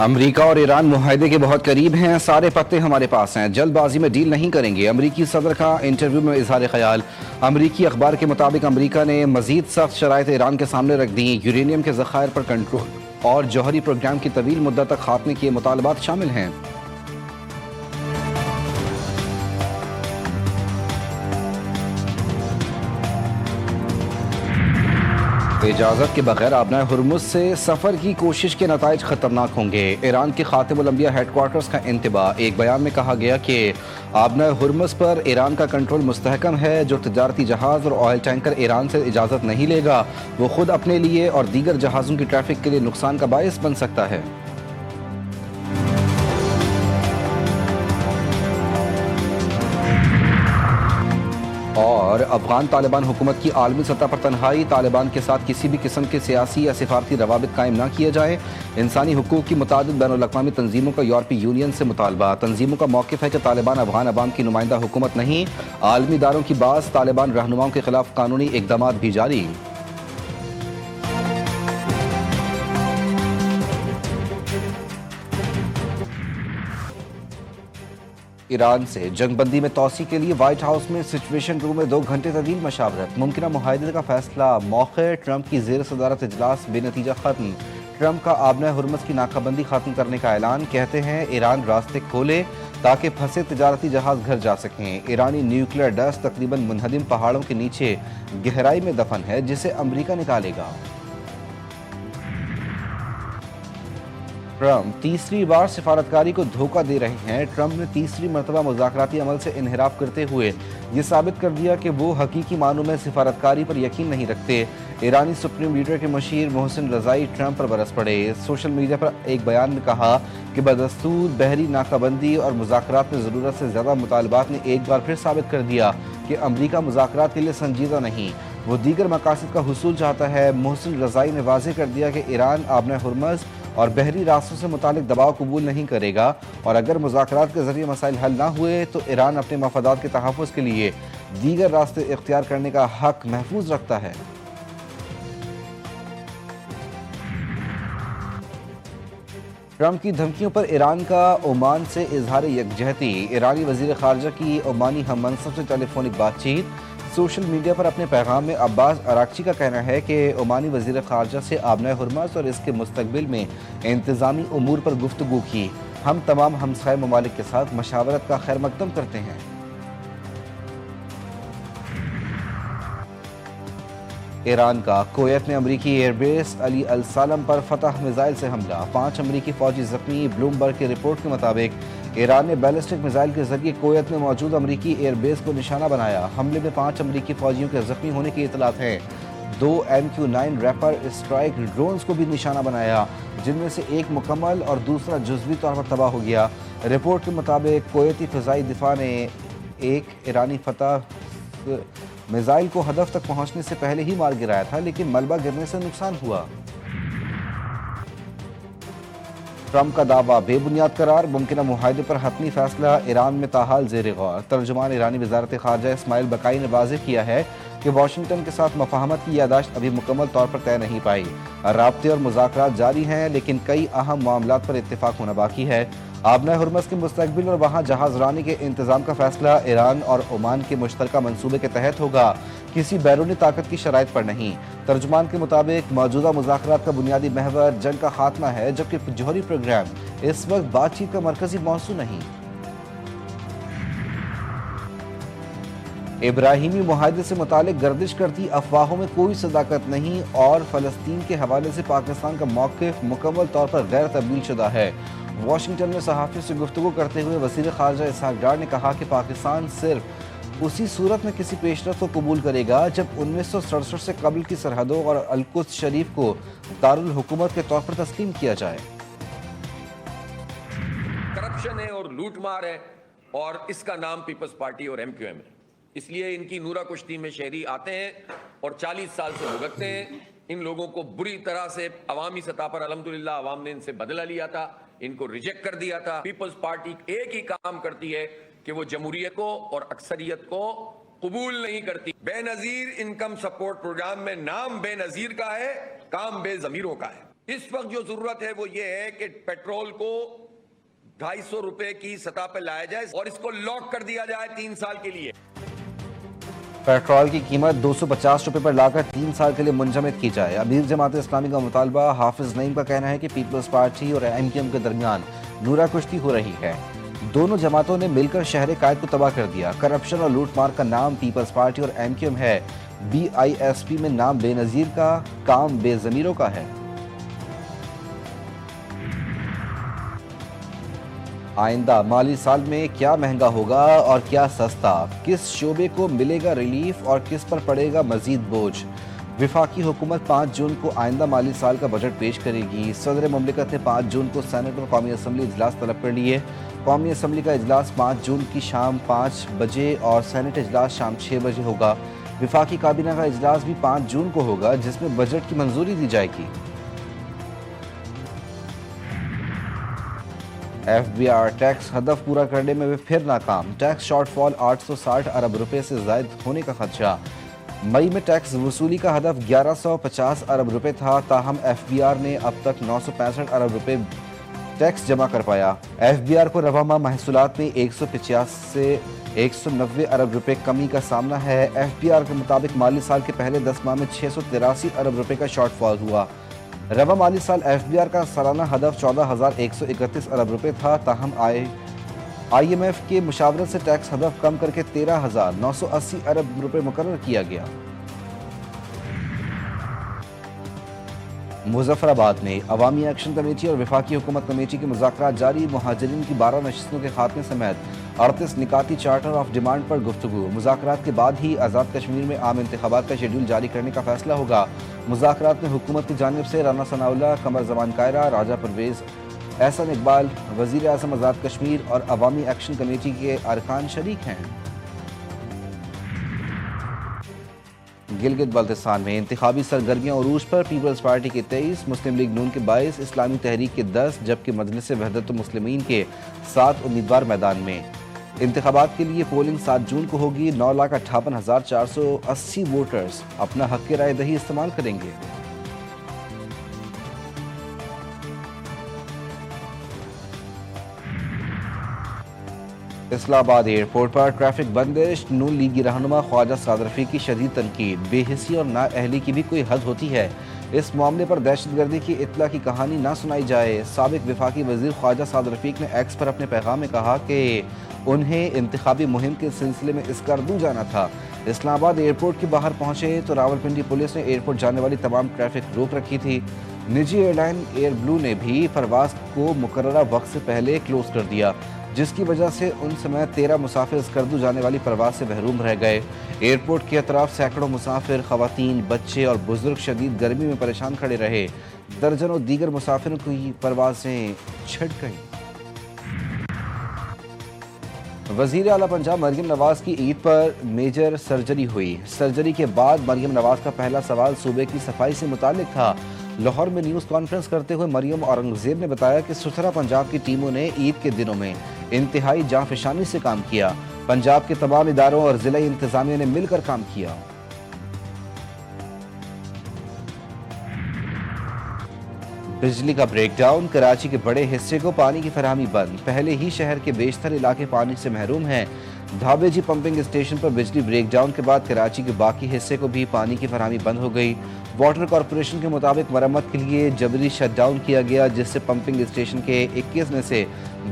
امریکہ اور ایران معاہدے کے بہت قریب ہیں، سارے پتے ہمارے پاس ہیں، جلد بازی میں ڈیل نہیں کریں گے۔ امریکی صدر کا انٹرویو میں اظہار خیال۔ امریکی اخبار کے مطابق امریکہ نے مزید سخت شرائط ایران کے سامنے رکھ دیں۔ یورینیم کے ذخائر پر کنٹرول اور جوہری پروگرام کی طویل مدت تک خاتمے کے مطالبات شامل ہیں۔ اجازت کے بغیر آبنائے ہرمز سے سفر کی کوشش کے نتائج خطرناک ہوں گے۔ ایران کے خاتم الانبیاء ہیڈ کوارٹرز کا انتباہ۔ ایک بیان میں کہا گیا کہ آبنائے ہرمز پر ایران کا کنٹرول مستحکم ہے۔ جو تجارتی جہاز اور آئل ٹینکر ایران سے اجازت نہیں لے گا وہ خود اپنے لیے اور دیگر جہازوں کی ٹریفک کے لیے نقصان کا باعث بن سکتا ہے۔ اور افغان طالبان حکومت کی عالمی سطح پر تنہائی۔ طالبان کے ساتھ کسی بھی قسم کے سیاسی یا سفارتی روابط قائم نہ کیے جائیں۔ انسانی حقوق کی متعدد بین الاقوامی تنظیموں کا یورپی یونین سے مطالبہ۔ تنظیموں کا موقف ہے کہ طالبان افغان عوام کی نمائندہ حکومت نہیں۔ عالمی اداروں کی باز، طالبان رہنماؤں کے خلاف قانونی اقدامات بھی جاری۔ ایران سے جنگ بندی میں توسیع کے لیے وائٹ ہاؤس میں سچویشن روم میں 2 گھنٹے طویل مشاورت۔ ممکنہ معاہدے کا فیصلہ موخر۔ ٹرمپ کی زیر صدارت اجلاس بے نتیجہ ختم۔ ٹرمپ کا آبنائے ہرمز کی ناکہ بندی ختم کرنے کا اعلان۔ کہتے ہیں ایران راستے کھولے تاکہ پھنسے تجارتی جہاز گھر جا سکیں۔ ایرانی نیوکلیئر ڈسٹ تقریباً منہدم پہاڑوں کے نیچے گہرائی میں دفن ہے جسے امریکہ نکالے گا۔ ٹرمپ تیسری بار سفارتکاری کو دھوکہ دے رہے ہیں۔ ٹرمپ نے تیسری مرتبہ مذاکراتی عمل سے انحراف کرتے ہوئے یہ ثابت کر دیا کہ وہ حقیقی معنوں میں سفارتکاری پر یقین نہیں رکھتے۔ ایرانی سپریم لیڈر کے مشیر محسن رضائی ٹرمپ پر برس پڑے۔ سوشل میڈیا پر ایک بیان میں کہا کہ بدستور بحری ناکہ بندی اور مذاکرات میں ضرورت سے زیادہ مطالبات نے ایک بار پھر ثابت کر دیا کہ امریکہ مذاکرات کے لیے سنجیدہ نہیں، وہ دیگر مقاصد کا حصول چاہتا ہے۔ محسن رضائی نے واضح کر دیا کہ ایران آبنائے ہرمز اور بحری راستوں سے متعلق دباؤ قبول نہیں کرے گا، اور اگر مذاکرات کے ذریعے مسائل حل نہ ہوئے تو ایران اپنے مفادات کے تحفظ کے لیے دیگر راستے اختیار کرنے کا حق محفوظ رکھتا ہے۔ ٹرمپ کی دھمکیوں پر ایران کا عمان سے اظہار یکجہتی۔ ایرانی وزیر خارجہ کی عمانی ہم منصب سے ٹیلی فونک بات چیت۔ سوشل میڈیا پر اپنے پیغام میں عباس اراغچی کا کہنا ہے کہ عمانی وزیر خارجہ سے آبنائے ہرمز اور اس کے مستقبل میں انتظامی امور پر گفتگو کی۔ ہم تمام ہمسائے ممالک کے ساتھ مشاورت کا خیر مقدم کرتے ہیں۔ ایران کا کویت میں امریکی ایئر بیس علی السالم پر فتح میزائل سے حملہ، 5 امریکی فوجی زخمی۔ بلومبرگ کی رپورٹ کے مطابق ایران نے بیلسٹک میزائل کے ذریعے کویت میں موجود امریکی ایئر بیس کو نشانہ بنایا۔ حملے میں 5 امریکی فوجیوں کے زخمی ہونے کی اطلاعات ہیں۔ 2 MQ-9 ریپر اسٹرائک ڈرونز کو بھی نشانہ بنایا، جن میں سے ایک مکمل اور دوسرا جزوی طور پر تباہ ہو گیا۔ رپورٹ کے مطابق کویتی فضائی دفاع نے ایک ایرانی فتح میزائل کو ہدف تک پہنچنے سے پہلے ہی مار گرایا تھا، لیکن ملبہ گرنے سے نقصان ہوا۔ ٹرمپ کا دعویٰ بے بنیاد قرار۔ ممکنہ معاہدے پر حتمی فیصلہ ایران میں تاحال زیر غور۔ ترجمان ایرانی وزارت خارجہ اسماعیل بقائی نے واضح کیا ہے کہ واشنگٹن کے ساتھ مفاہمت کی یادداشت ابھی مکمل طور پر طے نہیں پائی۔ رابطے اور مذاکرات جاری ہیں، لیکن کئی اہم معاملات پر اتفاق ہونا باقی ہے۔ آبنائے ہرمز کے مستقبل اور وہاں جہاز رانی کے انتظام کا فیصلہ ایران اور عمان کے مشترکہ منصوبے کے تحت ہوگا، کسی بیرونی طاقت کی شرائط پر نہیں۔ ترجمان کے مطابق موجودہ مذاکرات کا بنیادی محور جنگ کا خاتمہ ہے، جبکہ جوہری پروگرام اس وقت بات چیت کا مرکزی موضوع نہیں۔ ابراہیمی معاہدے سے متعلق گردش کرتی افواہوں میں کوئی صداقت نہیں، اور فلسطین کے حوالے سے پاکستان کا موقف مکمل طور پر غیر تبدیل شدہ ہے۔ واشنگٹن میں صحافیوں سے گفتگو کرتے ہوئے وزیر خارجہ اسحاق ڈار نے کہا کہ پاکستان صرف اسی صورت میں کسی پیش رفت کو قبول کرے گا جب 1967 سے قبل کی سرحدوں اور القدس شریف کو دارالحکومت کے طور پر تسلیم کیا جائے۔ کرپشن ہے اور لوٹ مار ہے، اور اس کا نام پیپلز پارٹی اور MQM ہے۔ اس لیے ان کی نورہ کشتی میں شہری آتے ہیں اور 40 سال سے بھگتتے ہیں۔ ان لوگوں کو بری طرح سے عوامی سطح پر الحمدللہ عوام نے ان سے بدلہ لیا تھا، ان کو ریجیکٹ کر دیا تھا۔ پیپلز پارٹی ایک ہی کام کرتی ہے کہ وہ جمہوریت کو اور اکثریت کو قبول نہیں کرتی۔ بے نظیر انکم سپورٹ پروگرام میں نام بے نظیر کا ہے، کام بے ضمیروں کا ہے۔ इस वक्त जो जरूरत है वो ये है कि पेट्रोल को 250 रुपए की सतह पर लाया जाए और इसको लॉक कर दिया जाए 3 साल के लिए। पेट्रोल की कीमत 250 रुपए पर लाकर 3 साल के लिए मुंजमद की जाए। अमीर जमात इस्लामी का मुतालबा। हाफिज नईम का कहना है कि पीपल्स पार्टी और MQM के दरमियान नूरा कुश्ती हो रही है। दोनों जमातों ने मिलकर शहर कायद को तबाह कर दिया। करप्शन और लूटमार का नाम पीपल्स पार्टी और MQM है। BISP में नाम बेनजीर का, काम बेजमीरों का है। आइंदा माली साल में क्या महंगा होगा और क्या सस्ता, किस शोबे को मिलेगा रिलीफ और किस पर पड़ेगा मजीद बोझ। विफाकी हुकूमत 5 जून को आइंदा माली साल का बजट पेश करेगी। सदर मुमलिकत ने 5 जून को सेनेट और कौमी असम्बली इजलास तलब कर लिए। कौमी असम्बली का इजलास 5 जून की शाम 5 बजे और सेनेट इजलास शाम 6 बजे होगा। विफाकी काबीना का इजलास भी 5 जून को होगा, जिसमें बजट की मंजूरी दी जाएगी। FBR टैक्स हदफ पूरा करने में भी फिर नाकाम। टैक्स शॉर्टफॉल 860 अरब रुपए से जायद होने का खदशा। मई में टैक्स वसूली का हदफ 1150 अरब रुपए था, ताहम FBR ने अब तक 965 अरब रुपए टैक्स जमा कर पाया। FBR को रवा माह महसूलात में 185 से 190 अरब रुपए कमी का सामना है। FBR के मुताबिक माली साल के पहले 10 माह में 683 अरब रुपए का शॉर्टफॉल हुआ। रवा माली साल FBR का सालाना हदफ 14,131 अरब रुपए था, ताहम IMF के मुशावरत से टैक्स हदफ कम करके 13,980 अरब रुपए मुकर्रर किया गया। मुजफ्फराबाद में अवामी एक्शन कमेटी और वफाकी हुकूमत कमेटी के मुज़ाकरात जारी। मुहाजिरीन की 12 नशिस्तों के खात्मे समेत 38 निकाती चार्टर ऑफ डिमांड पर गुफ्तगू। मुज़ाकरात के बाद ही आज़ाद कश्मीर में आम इंतखाबात का शेड्यूल जारी करने का फैसला होगा। मुज़ाकरात में हुकूमत की जानिब से राना सनाउल्लाह, कमर जमान कायरा, राजा परवेज़, एहसन इकबाल, वज़ीर आज़म आज़ाद कश्मीर और अवामी एक्शन कमेटी के अरकान शरीक हैं। गिलगित बल्तिस्तान में इंतखाबी सरगर्मियां उरूज पर। पीपल्स पार्टी के 23, मुस्लिम लीग नून के 22, इस्लामी तहरीक के 10 जबकि मजलिस वहदत मुस्लिमीन के 7 उम्मीदवार मैदान में। इंतखाबात के लिए पोलिंग 7 जून को होगी। 9,58,480 वोटर्स अपना हक राय दही इस्तेमाल करेंगे। इस्लामाबाद एयरपोर्ट पर ट्रैफिक बंदिश। नून लीगी रहनुमा ख्वाजा साद रफीक की शदीद तनकीद। बेहिसी और नाअहली की भी कोई हद होती है। इस मामले पर दहशतगर्दी की इत्तला की कहानी ना सुनाई जाए। साबिक वफाकी वजीर ख्वाजा साद रफीक ने एक्स पर अपने पैगाम में कहा कि उन्हें इंतखाबी मुहिम के सिलसिले में स्कर्दू जाना था। इस्लामाबाद एयरपोर्ट के बाहर पहुंचे तो रावलपिंडी पुलिस ने एयरपोर्ट जाने वाली तमाम ट्रैफिक रोक रखी थी। निजी एयरलाइन एयर ब्लू ने भी परवाज को मुकर्ररा वक्त से पहले क्लोज कर दिया, जिसकी वजह से उन समय 13 मुसाफिर स्कर्दू जाने वाली परवाज से महरूम रह गए। एयरपोर्ट के अतराफ सैकड़ों मुसाफिर, खवातीन, बच्चे और बुजुर्ग शदीद गर्मी में परेशान खड़े रहे। दर्जनों दीगर मुसाफिरों की परवाजें छट गईं। वजीर आला पंजाब मरियम नवाज की ईद पर मेजर सर्जरी हुई। सर्जरी के बाद मरियम नवाज का पहला सवाल सूबे की सफाई से मुताल्लिक था। लाहौर में न्यूज़ कॉन्फ्रेंस करते हुए मरियम औरंगजेब ने बताया कि सुथरा पंजाब की टीमों ने ईद के दिनों में इंतहाई जांफशानी से काम किया। पंजाब के तमाम इदारों और जिला इंतजामिया ने मिलकर काम किया। बिजली का ब्रेकडाउन। कराची के बड़े हिस्से को पानी की फराहमी बंद। पहले ही शहर के बेशतर इलाके पानी से महरूम हैं। धाबेजी पंपिंग स्टेशन पर बिजली ब्रेकडाउन के बाद कराची के बाकी हिस्से को भी पानी की फराहमी बंद हो गई। वाटर कॉरपोरेशन के मुताबिक मरम्मत के लिए जबरी शटडाउन किया गया, जिससे पंपिंग स्टेशन के 21 में से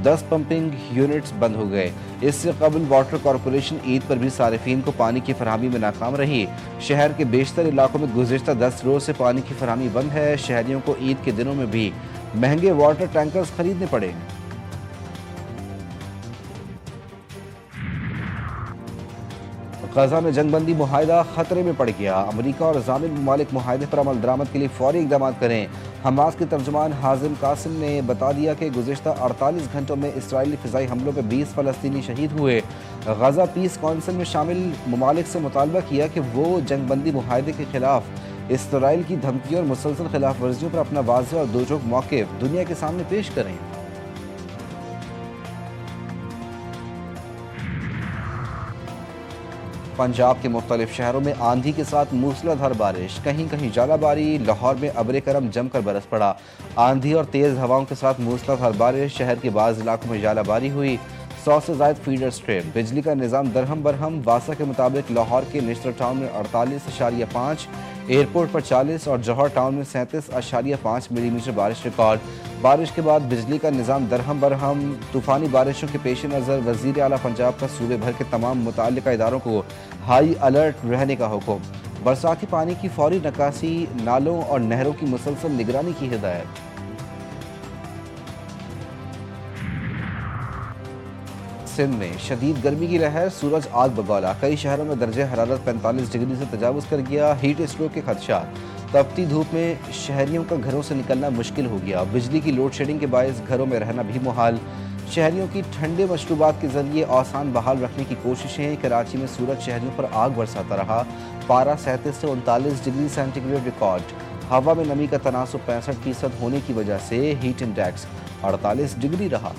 10 पंपिंग यूनिट्स बंद हो गए। इससे कबल वाटर कॉरपोरेशन ईद पर भी सारिफीन को पानी की फराहमी में नाकाम रही। शहर के बेशतर इलाकों में गुज़िश्ता 10 रोज से पानी की फराहमी बंद है। शहरियों को ईद के दिनों में भी महंगे वाटर टैंकर्स खरीदने पड़े। गजा में जंगबंदी मुआहिदा खतरे में पड़ गया। अमरीका और ज़ामिल ममालिक मुआहिदे पर अमल दरामद के लिए फौरी इक़दाम करें। हमास के तर्जुमान हाजिम कासिम ने बता दिया कि गुज़िश्ता 48 घंटों में इसराइली फ़िज़ाई हमलों में 20 फ़लस्तीनी शहीद हुए। गजा पीस काउंसिल में शामिल ममालिक से मुतालबा किया कि वो जंगबंदी मुआहिदे के खिलाफ इसराइल की धमकियों और मुसलसल खिलाफ वर्जियों पर अपना वाज़ेह और दोजोग मौक़िफ़ दुनिया के सामने पेश करें। पंजाब के मुख्तलिफ शहरों में आंधी के साथ मूसलाधार बारिश, कहीं कहीं जालाबारी। लाहौर में अब्र करम जमकर बरस पड़ा। आंधी और तेज़ हवाओं के साथ मूसलाधार बारिश, शहर के बाज़ इलाकों में जालाबारी हुई। 100 से ज़ायद फीडर स्ट्रेट। बिजली का निज़ाम दरहम बरहम। वासा के मुताबिक लाहौर के निश्तर टाउन में 48.5, एयरपोर्ट पर 40 और जौहर टाउन में 37.5 मिलीमीटर बारिश रिकॉर्ड। बारिश के बाद बिजली का निज़ाम दरहम बरहम। तूफ़ानी बारिशों के पेश नज़र वज़ीर आला पंजाब का सूबे भर के तमाम मुतल्लिका इदारों को हाई अलर्ट रहने का हुक्म। बरसाती पानी की फौरी निकासी, नालों और नहरों की मुसलसल निगरानी की हिदायत। सिंध में शदीद गर्मी की लहर, सूरज आग बगौला। कई शहरों में दर्जे हरारत 45 डिग्री से तजावुज़ कर गया। हीट स्ट्रोक के खदशात। तपती धूप में शहरियों का घरों से निकलना मुश्किल हो गया। बिजली की लोड शेडिंग के बायस घरों में रहना भी मुहाल। शहरियों की ठंडे मशरूबात के जरिए औसान बहाल रखने की कोशिशें। कराची में सूरज शहरियों पर आग बरसाता रहा। पारा 37 से 39 डिग्री सेंटीग्रेड रिकॉर्ड। हवा में नमी का तनासुब 65% होने की वजह से हीट इंडेक्स 48 डिग्री रहा।